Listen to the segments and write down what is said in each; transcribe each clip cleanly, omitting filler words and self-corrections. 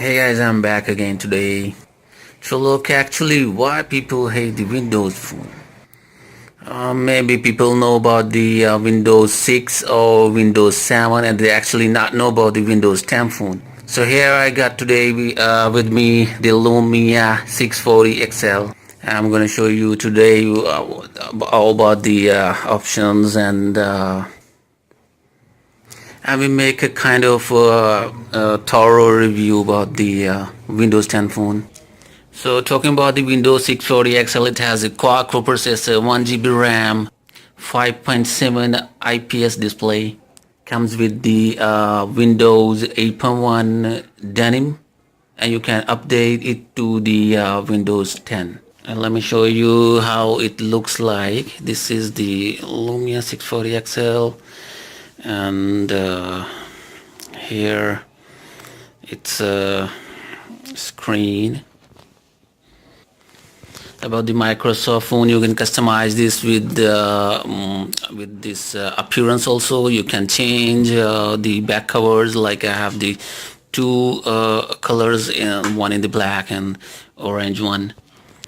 Hey guys, I'm back again today to look actually why people hate the Windows phone. Maybe people know about the Windows 6 or Windows 7 and they actually not know about the Windows 10 phone. So here I got today with me the Lumia 640 XL. I'm gonna show you today all about the options and I will make a kind of thorough review about the Windows 10 phone. So talking about the Windows 640 XL, it has a quad-core processor, 1 GB RAM, 5.7 IPS display. Comes with the Windows 8.1 denim, and you can update it to the Windows 10. And let me show you how it looks like. This is the Lumia 640 XL, and here it's a screen. About the Microsoft phone, you can customize this with this appearance. Also, you can change the back covers. Like I have the two colors, one in the black and orange one.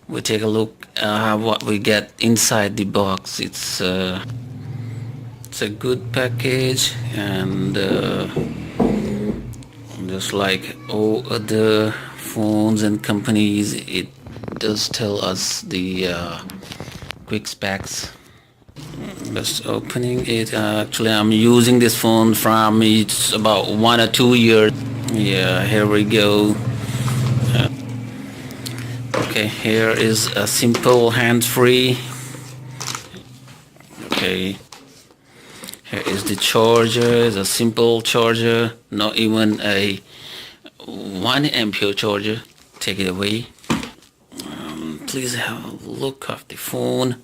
We take a look what we get inside the box. It's a good package, and just like all other phones and companies, it does tell us the quick specs. Just opening it. Actually, I'm using this phone from it's about 1 or 2 years. Yeah, here we go. Okay, here is a simple hands-free. Okay, here is the charger. It's a simple charger, not even a 1 ampere charger. Take it away. Please have a look of the phone.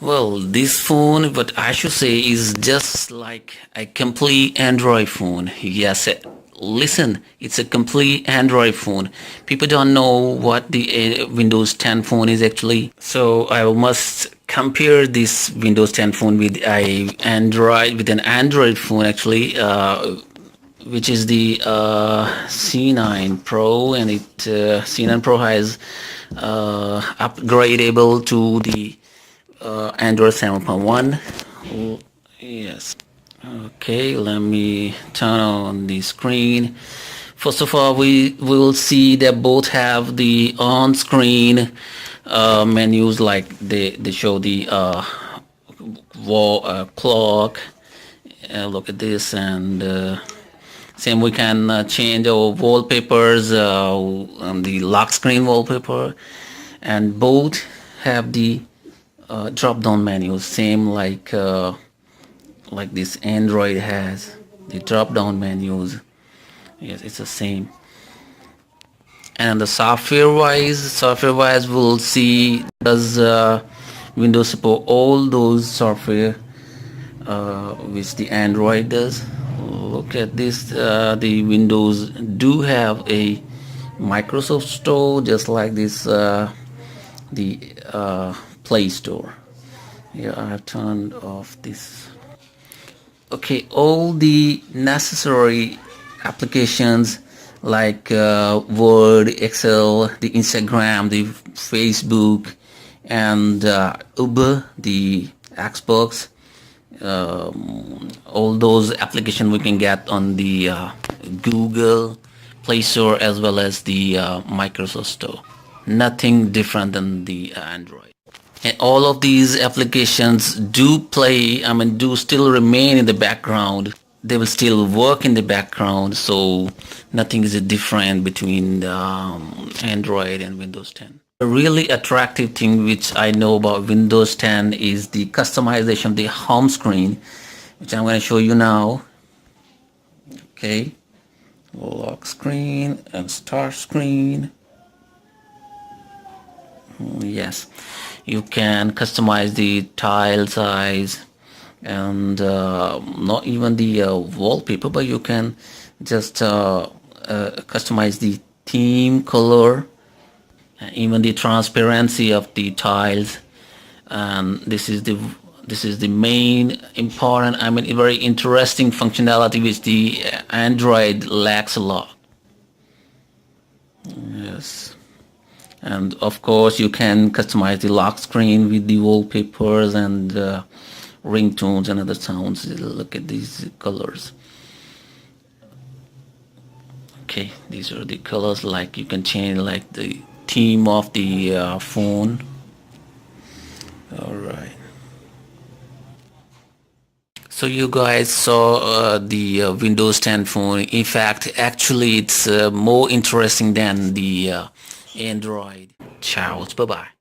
Well, this phone, what I should say, is just like a complete Android phone. Yes, listen, it's a complete Android phone. People don't know what the Windows 10 phone is actually. So I must compare this Windows 10 phone with an Android phone actually. Which is the C9 Pro, and C9 Pro has upgradable to the Android 7.1. Yes. Okay, let me turn on the screen. First of all, we will see that both have the on-screen menus, like they show the wall clock. Look at this, and same, we can change our wallpapers, the lock screen wallpaper, and both have the drop-down menus, same like this Android has the drop-down menus. Yes, it's the same. And the software-wise, we'll see does Windows support all those software which the Android does. Look at this, the Windows do have a Microsoft Store, just like this the Play Store. Here I have turned off this. Okay, all the necessary applications like Word, Excel, the Instagram, the Facebook, and Uber, the Xbox, all those applications we can get on the Google Play Store as well as the Microsoft Store. Nothing different than the Android. And all of these applications do still remain in the background. They will still work in the background, so nothing is different between the, Android and Windows 10. A really attractive thing which I know about Windows 10 is the customization of the home screen, which I'm going to show you now. Okay, lock screen and start screen. Yes, you can customize the tile size and not even the wallpaper, but you can just customize the theme color, even the transparency of the tiles. And this is the main important, very interesting functionality which the Android lacks a lot. Yes. And of course you can customize the lock screen with the wallpapers and ringtones and other sounds. Look at these colors. Okay, these are the colors. Like you can change like the theme of the phone. All right. So you guys saw the Windows 10 phone. In fact, actually it's more interesting than the Android. Ciao. Bye bye.